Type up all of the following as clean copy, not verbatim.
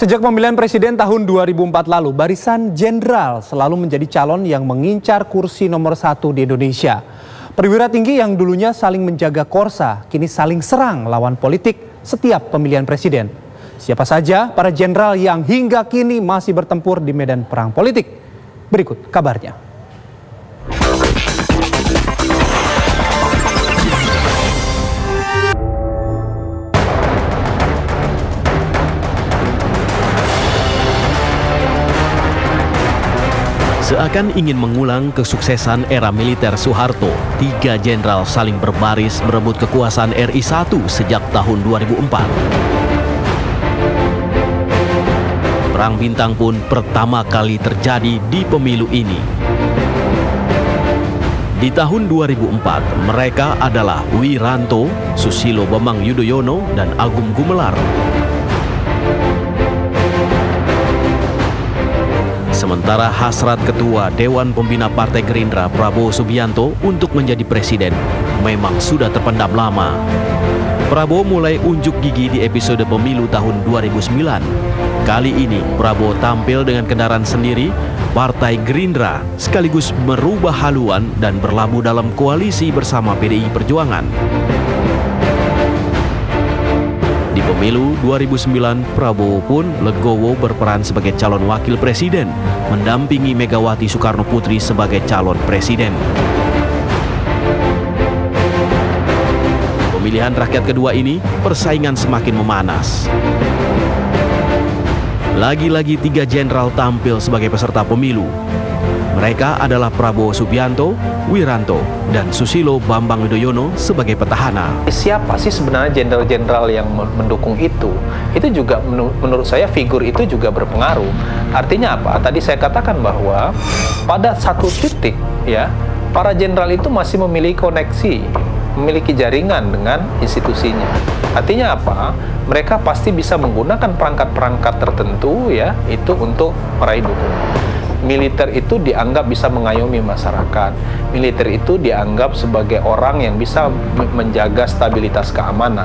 Sejak pemilihan presiden tahun 2004 lalu, barisan jenderal selalu menjadi calon yang mengincar kursi nomor 1 di Indonesia. Perwira tinggi yang dulunya saling menjaga korsa, kini saling serang lawan politik setiap pemilihan presiden. Siapa saja para jenderal yang hingga kini masih bertempur di medan perang politik? Berikut kabarnya. Seakan ingin mengulang kesuksesan era militer Soeharto, 3 jenderal saling berbaris merebut kekuasaan RI 1 sejak tahun 2004. Perang bintang pun pertama kali terjadi di pemilu ini. Di tahun 2004, mereka adalah Wiranto, Susilo Bambang Yudhoyono, dan Agung Gumelar. Sementara hasrat Ketua Dewan Pembina Partai Gerindra Prabowo Subianto untuk menjadi presiden memang sudah terpendam lama. Prabowo mulai unjuk gigi di episode pemilu tahun 2009. Kali ini Prabowo tampil dengan kendaraan sendiri, Partai Gerindra, sekaligus merubah haluan dan berlabuh dalam koalisi bersama PDI Perjuangan. Di pemilu 2009, Prabowo pun legowo berperan sebagai calon wakil presiden, mendampingi Megawati Soekarno Putri sebagai calon presiden. Pemilihan rakyat kedua ini, persaingan semakin memanas. Lagi-lagi 3 jenderal tampil sebagai peserta pemilu. Mereka adalah Prabowo Subianto, Wiranto, dan Susilo Bambang Yudhoyono sebagai petahana. Siapa sih sebenarnya jenderal-jenderal yang mendukung itu? Itu juga menurut saya figur itu juga berpengaruh. Artinya apa? Tadi saya katakan bahwa pada satu titik ya, para jenderal itu masih memiliki koneksi, memiliki jaringan dengan institusinya. Artinya apa? Mereka pasti bisa menggunakan perangkat-perangkat tertentu ya, itu untuk meraih dukungan. Militer itu dianggap bisa mengayomi masyarakat. Militer itu dianggap sebagai orang yang bisa menjaga stabilitas keamanan.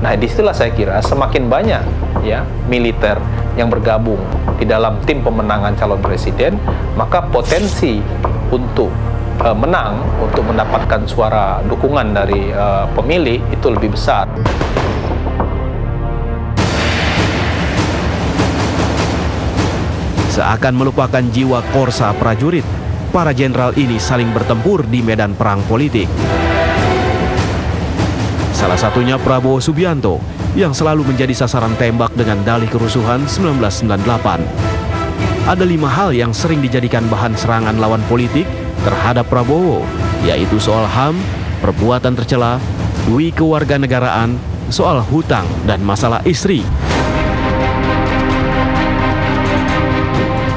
Nah, disitulah saya kira semakin banyak ya militer yang bergabung di dalam tim pemenangan calon presiden, maka potensi untuk menang, untuk mendapatkan suara dukungan dari pemilih itu lebih besar. Seakan melupakan jiwa korsa prajurit, para jenderal ini saling bertempur di medan perang politik. Salah satunya Prabowo Subianto, yang selalu menjadi sasaran tembak dengan dalih kerusuhan 1998. Ada 5 hal yang sering dijadikan bahan serangan lawan politik terhadap Prabowo, yaitu soal HAM, perbuatan tercela, dui kewarganegaraan, soal hutang, dan masalah istri.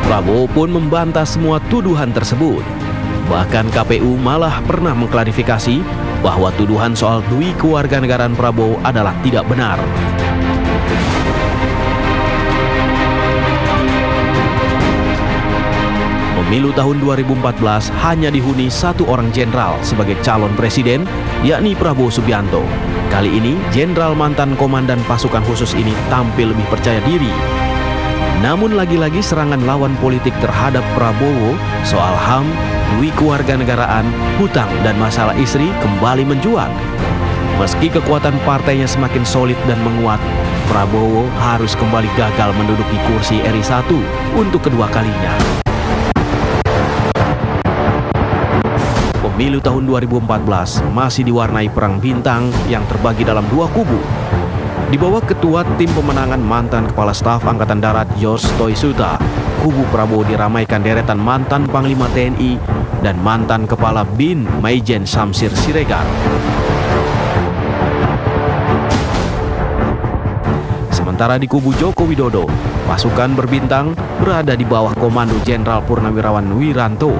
Prabowo pun membantah semua tuduhan tersebut. Bahkan KPU malah pernah mengklarifikasi bahwa tuduhan soal dui kewarganegaraan Prabowo adalah tidak benar. Pemilu tahun 2014 hanya dihuni 1 orang jenderal sebagai calon presiden, yakni Prabowo Subianto. Kali ini, jenderal mantan komandan pasukan khusus ini tampil lebih percaya diri. Namun lagi-lagi serangan lawan politik terhadap Prabowo soal HAM, dui kewarganegaraan, hutang, dan masalah istri kembali mencuat. Meski kekuatan partainya semakin solid dan menguat, Prabowo harus kembali gagal menduduki kursi RI 1 untuk kedua kalinya. Pemilu tahun 2014 masih diwarnai perang bintang yang terbagi dalam 2 kubu. Di bawah ketua tim pemenangan mantan Kepala Staf Angkatan Darat George Toisuta, kubu Prabowo diramaikan deretan mantan Panglima TNI dan mantan Kepala BIN Maijen Samsir Siregar. Sementara di kubu Joko Widodo, pasukan berbintang berada di bawah komando Jenderal Purnawirawan Wiranto.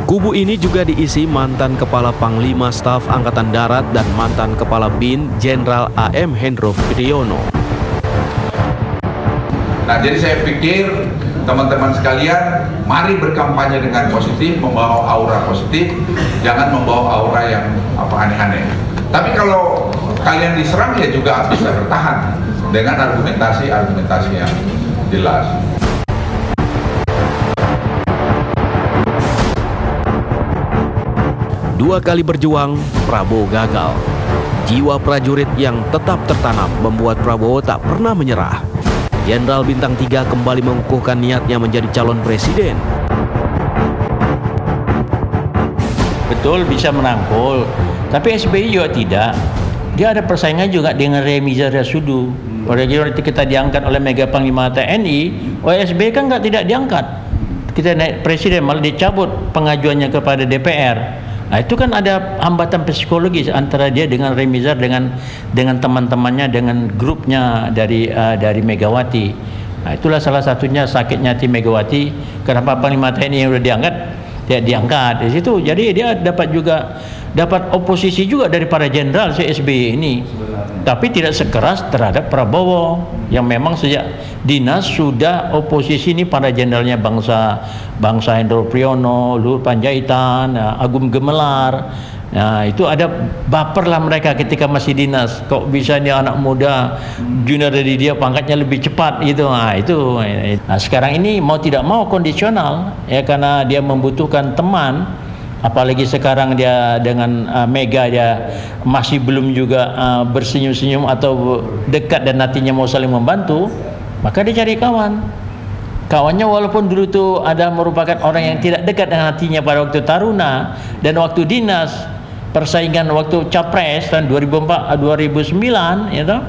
Kubu ini juga diisi mantan Kepala Panglima Staf Angkatan Darat dan mantan Kepala BIN Jenderal AM Hendro Priyono. Nah, jadi saya pikir teman-teman sekalian, mari berkampanye dengan positif, membawa aura positif, jangan membawa aura yang aneh-aneh. Tapi kalau kalian diserang ya juga bisa bertahan. dengan argumentasi yang jelas. Dua kali berjuang, Prabowo gagal. Jiwa prajurit yang tetap tertanam membuat Prabowo tak pernah menyerah. Jenderal Bintang 3 kembali mengukuhkan niatnya menjadi calon presiden. Betul bisa merangkul, tapi SBY juga tidak. Dia ada persaingan juga dengan Remiza Rasudu. Pada kita diangkat oleh Mega Panglima TNI, SBY kan tidak diangkat. Kita naik presiden malah dicabut pengajuannya kepada DPR. Nah, itu kan ada hambatan psikologis antara dia dengan Remizar dengan teman-temannya, dengan grupnya dari Megawati. Nah, itulah salah satunya sakitnya hati Megawati. Kenapa Panglima TNI yang sudah diangkat tidak diangkat di situ. Jadi dia dapat oposisi juga dari para jenderal SBY ini. Tapi tidak sekeras terhadap Prabowo yang memang sejak dinas sudah oposisi ini para jenderalnya bangsa Hendro Priyono, Luhut Panjaitan, Agung Gemelar. Nah, itu ada baper lah mereka ketika masih dinas. Kok bisa nih anak muda junior dari dia pangkatnya lebih cepat gitu. Nah, itu. Nah, sekarang ini mau tidak mau kondisional ya, karena dia membutuhkan teman. Apalagi sekarang dia dengan Mega dia masih belum juga bersenyum-senyum atau dekat dan hatinya mau saling membantu, maka dia cari kawan. Kawannya walaupun dulu itu ada merupakan orang yang tidak dekat dengan hatinya pada waktu taruna dan waktu dinas, persaingan waktu capres tahun 2009 ya toh.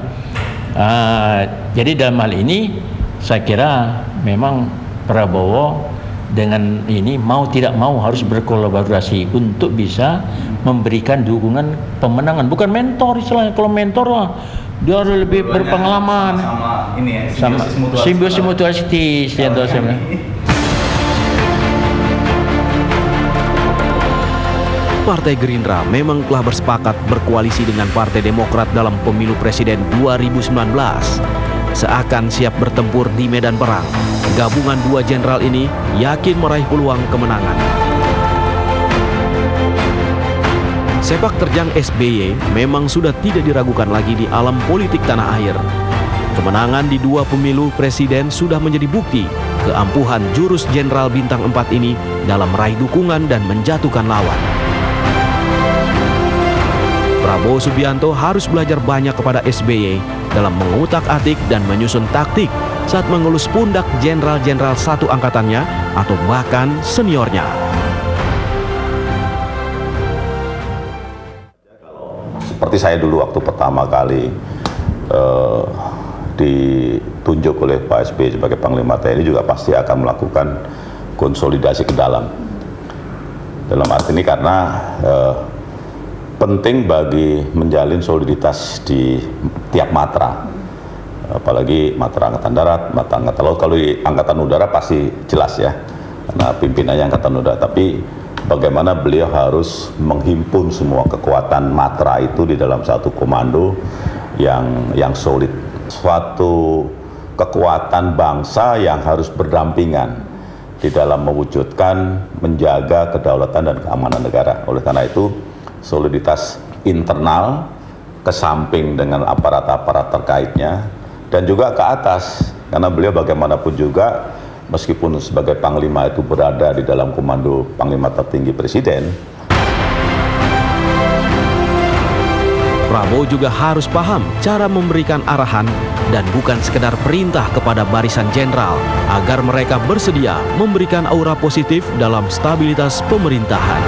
Jadi dalam hal ini saya kira memang Prabowo dengan ini mau tidak mau harus berkolaborasi untuk bisa memberikan dukungan pemenangan. Bukan mentor istilahnya. Kalau mentor dia harus lebih berpengalaman. Sama simbiosis mutualistis ya. Partai Gerindra memang telah bersepakat berkoalisi dengan Partai Demokrat dalam pemilu presiden 2019. Seakan siap bertempur di medan perang, gabungan dua jenderal ini yakin meraih peluang kemenangan. Sepak terjang SBY memang sudah tidak diragukan lagi di alam politik tanah air. Kemenangan di dua pemilu presiden sudah menjadi bukti keampuhan jurus Jenderal Bintang 4 ini dalam meraih dukungan dan menjatuhkan lawan. Prabowo Subianto harus belajar banyak kepada SBY dalam mengutak-atik dan menyusun taktik saat mengelus pundak jenderal-jenderal satu angkatannya atau bahkan seniornya. Seperti saya dulu waktu pertama kali ditunjuk oleh Pak SBY sebagai Panglima TNI juga pasti akan melakukan konsolidasi ke dalam. Dalam arti ini karena penting bagi menjalin soliditas di tiap matra, apalagi matra angkatan darat, matra angkatan laut. Kalau di angkatan udara pasti jelas ya, karena pimpinannya angkatan udara. Tapi bagaimana beliau harus menghimpun semua kekuatan matra itu di dalam satu komando yang solid, suatu kekuatan bangsa yang harus berdampingan di dalam mewujudkan menjaga kedaulatan dan keamanan negara. Oleh karena itu soliditas internal ke samping dengan aparat-aparat terkaitnya dan juga ke atas, karena beliau bagaimanapun juga meskipun sebagai Panglima itu berada di dalam komando Panglima tertinggi Presiden. Prabowo juga harus paham cara memberikan arahan dan bukan sekedar perintah kepada barisan jenderal agar mereka bersedia memberikan aura positif dalam stabilitas pemerintahan.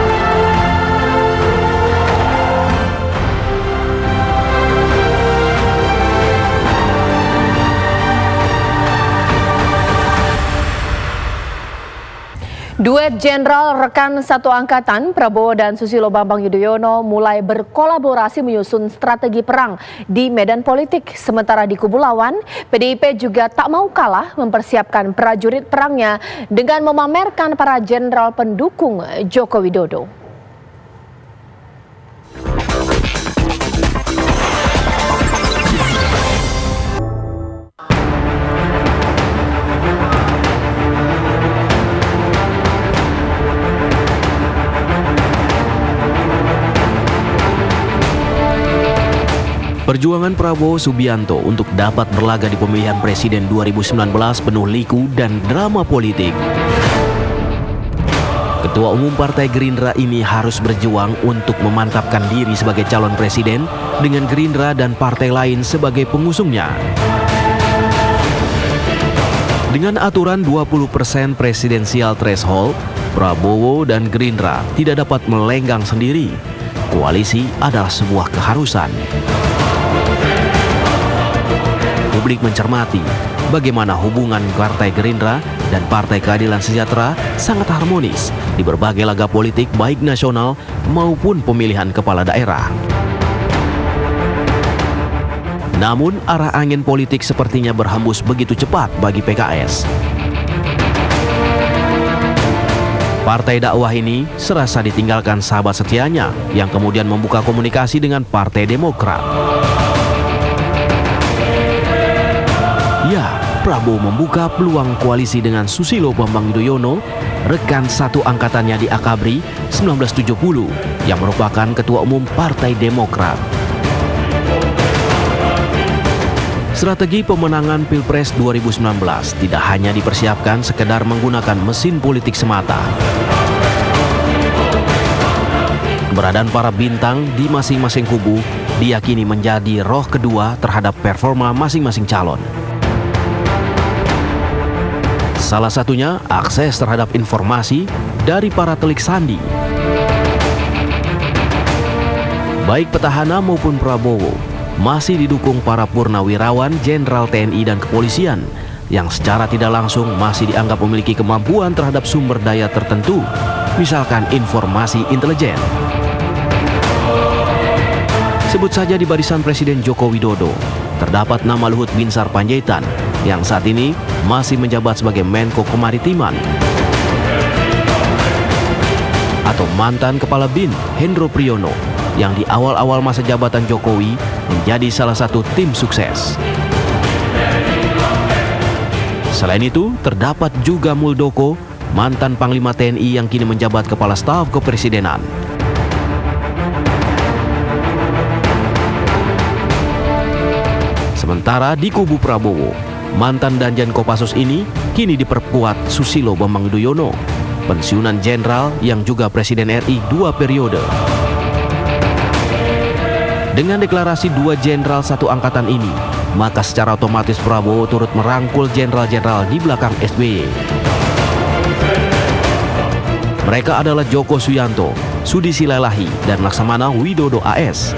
Duet jenderal rekan satu angkatan Prabowo dan Susilo Bambang Yudhoyono mulai berkolaborasi menyusun strategi perang di medan politik. Sementara di kubu lawan, PDIP juga tak mau kalah mempersiapkan prajurit perangnya dengan memamerkan para jenderal pendukung Joko Widodo. Perjuangan Prabowo Subianto untuk dapat berlaga di pemilihan presiden 2019 penuh liku dan drama politik. Ketua Umum Partai Gerindra ini harus berjuang untuk memantapkan diri sebagai calon presiden dengan Gerindra dan partai lain sebagai pengusungnya. Dengan aturan 20% presidensial threshold, Prabowo dan Gerindra tidak dapat melenggang sendiri. Koalisi adalah sebuah keharusan. Publik mencermati bagaimana hubungan Partai Gerindra dan Partai Keadilan Sejahtera sangat harmonis di berbagai laga politik baik nasional maupun pemilihan kepala daerah. Namun arah angin politik sepertinya berhembus begitu cepat bagi PKS. Partai dakwah ini serasa ditinggalkan sahabat setianya yang kemudian membuka komunikasi dengan Partai Demokrat. Ya, Prabowo membuka peluang koalisi dengan Susilo Bambang Yudhoyono, rekan satu angkatannya di Akabri 1970 yang merupakan Ketua Umum Partai Demokrat. Strategi pemenangan Pilpres 2019 tidak hanya dipersiapkan sekedar menggunakan mesin politik semata. Keberadaan para bintang di masing-masing kubu diyakini menjadi roh kedua terhadap performa masing-masing calon. Salah satunya akses terhadap informasi dari para telik sandi. Baik petahana maupun Prabowo masih didukung para purnawirawan, jenderal TNI dan kepolisian yang secara tidak langsung masih dianggap memiliki kemampuan terhadap sumber daya tertentu, misalkan informasi intelijen. Sebut saja di barisan Presiden Joko Widodo, terdapat nama Luhut Binsar Panjaitan yang saat ini masih menjabat sebagai Menko Kemaritiman, atau mantan Kepala BIN Hendro Priyono yang di awal-awal masa jabatan Jokowi menjadi salah satu tim sukses. Selain itu, terdapat juga Muldoko, mantan Panglima TNI yang kini menjabat Kepala Staf Kepresidenan. Sementara di kubu Prabowo, mantan Danjen Kopassus ini kini diperkuat Susilo Bambang Yudhoyono, pensiunan jenderal yang juga Presiden RI 2 periode. Dengan deklarasi 2 jenderal 1 angkatan ini, maka secara otomatis Prabowo turut merangkul jenderal-jenderal di belakang SBY. Mereka adalah Joko Suyanto, Sudi Silalahi, dan Laksamana Widodo AS.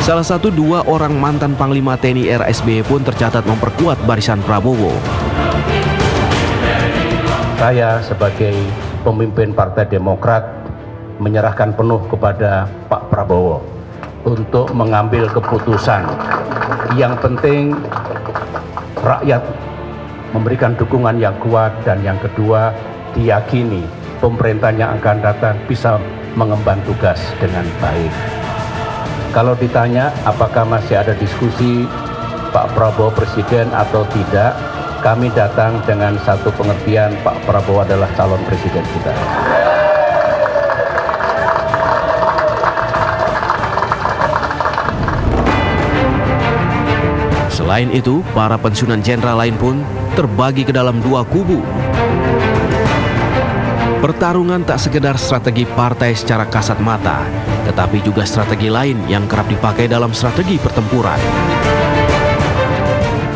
Salah satu 2 orang mantan Panglima TNI era SBY pun tercatat memperkuat barisan Prabowo. Saya sebagai pemimpin Partai Demokrat menyerahkan penuh kepada Pak Prabowo untuk mengambil keputusan. Yang penting rakyat memberikan dukungan yang kuat, dan yang kedua diyakini pemerintahnya akan datang bisa mengemban tugas dengan baik. Kalau ditanya apakah masih ada diskusi Pak Prabowo presiden atau tidak, kami datang dengan satu pengertian, Pak Prabowo adalah calon presiden kita. Selain itu, para pensiunan jenderal lain pun terbagi ke dalam 2 kubu. Pertarungan tak sekedar strategi partai secara kasat mata, tetapi juga strategi lain yang kerap dipakai dalam strategi pertempuran.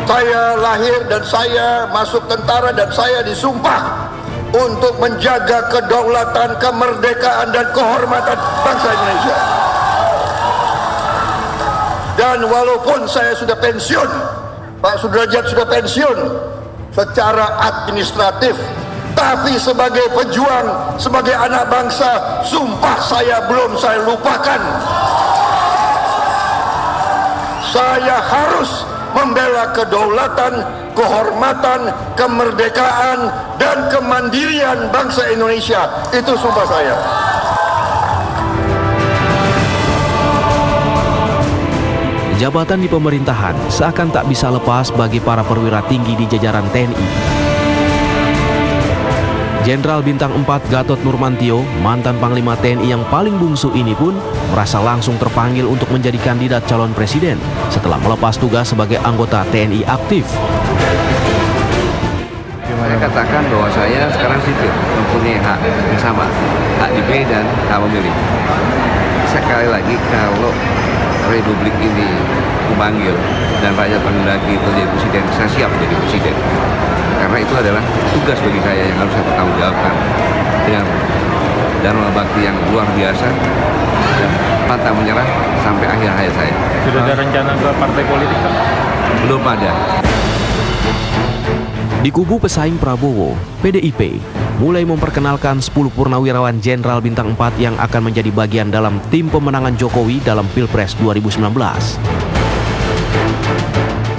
Saya lahir dan saya masuk tentara dan saya disumpah untuk menjaga kedaulatan, kemerdekaan dan kehormatan bangsa Indonesia. Dan walaupun saya sudah pensiun, Pak Sudrajat sudah pensiun secara administratif, tapi sebagai pejuang, sebagai anak bangsa, sumpah saya belum saya lupakan. Saya harus membela kedaulatan, kehormatan, kemerdekaan, dan kemandirian bangsa Indonesia. Itu sumpah saya. Jabatan di pemerintahan seakan tak bisa lepas bagi para perwira tinggi di jajaran TNI. Jenderal Bintang 4 Gatot Nurmantio, mantan Panglima TNI yang paling bungsu ini pun merasa langsung terpanggil untuk menjadi kandidat calon presiden setelah melepas tugas sebagai anggota TNI aktif. Saya katakan bahwa saya sekarang sipil, mempunyai hak yang sama, hak dipilih dan hak memilih. Sekali lagi, kalau Republik ini memanggil dan rakyat menghendaki untuk jadi presiden, saya siap jadi presiden. Karena itu adalah tugas bagi saya yang harus saya bertanggungjawabkan dengan dharma bakti yang luar biasa dan pantang menyerah sampai akhir hayat saya. Sudah ada rencana ke partai politik, Pak? Belum ada. Di kubu pesaing Prabowo, PDIP mulai memperkenalkan 10 purnawirawan Jenderal Bintang 4 yang akan menjadi bagian dalam tim pemenangan Jokowi dalam Pilpres 2019.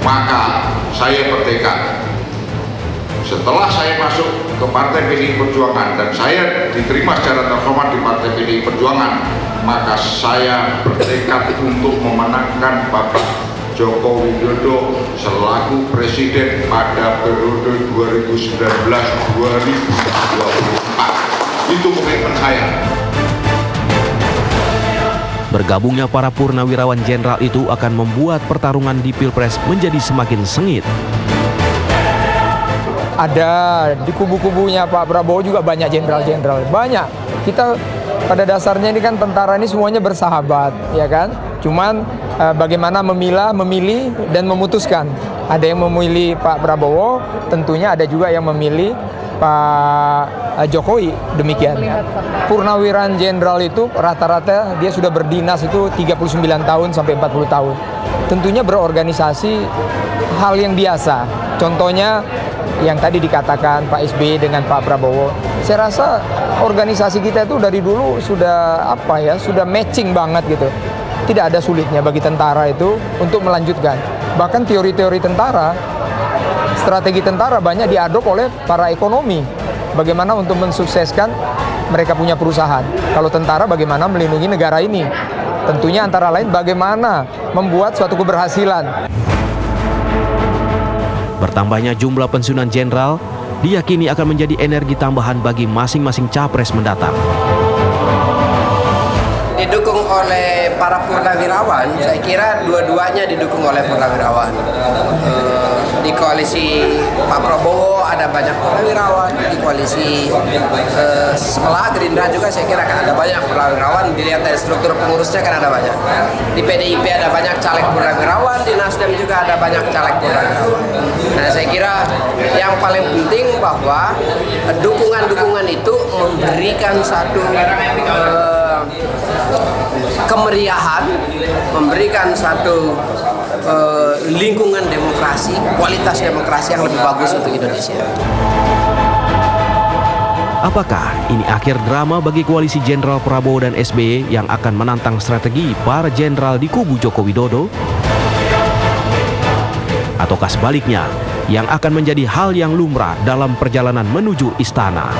Maka saya bertekad, setelah saya masuk ke Partai PDI Perjuangan dan saya diterima secara terhormat di Partai PDI Perjuangan, maka saya bertekad untuk memenangkan Bapak Joko Widodo selaku presiden pada periode 2019-2024. Itu komitmen saya. Bergabungnya para purnawirawan jenderal itu akan membuat pertarungan di Pilpres menjadi semakin sengit. Ada di kubu-kubunya Pak Prabowo juga banyak jenderal-jenderal. Banyak. Kita pada dasarnya ini kan tentara ini semuanya bersahabat, ya kan? Cuman bagaimana memilih dan memutuskan. Ada yang memilih Pak Prabowo, tentunya ada juga yang memilih Pak Jokowi, demikian. Purnawirawan jenderal itu rata-rata dia sudah berdinas itu 39 tahun sampai 40 tahun. Tentunya berorganisasi hal yang biasa. Contohnya yang tadi dikatakan Pak SBY dengan Pak Prabowo. Saya rasa organisasi kita itu dari dulu sudah sudah matching banget gitu. Tidak ada sulitnya bagi tentara itu untuk melanjutkan. Bahkan teori-teori tentara, strategi tentara banyak diadop oleh para ekonomi. Bagaimana untuk mensukseskan mereka punya perusahaan. Kalau tentara bagaimana melindungi negara ini. Tentunya antara lain bagaimana membuat suatu keberhasilan. Bertambahnya jumlah pensiunan jenderal diyakini akan menjadi energi tambahan bagi masing-masing capres mendatang. Didukung oleh para purnawirawan, saya kira dua-duanya didukung oleh purnawirawan. Di koalisi Pak Prabowo ada banyak purnawirawan, di koalisi sebelah Gerindra juga saya kira akan ada banyak purnawirawan. Dilihat dari struktur pengurusnya kan ada banyak. Di PDIP ada banyak caleg purnawirawan, di Nasdem juga ada banyak caleg purnawirawan. Nah, saya kira yang paling penting bahwa dukungan-dukungan itu memberikan satu kemeriahan, memberikan satu lingkungan demokrasi, kualitas demokrasi yang lebih bagus untuk Indonesia. Apakah ini akhir drama bagi koalisi Jenderal Prabowo dan SBY yang akan menantang strategi para jenderal di kubu Joko Widodo? Ataukah sebaliknya, yang akan menjadi hal yang lumrah dalam perjalanan menuju istana?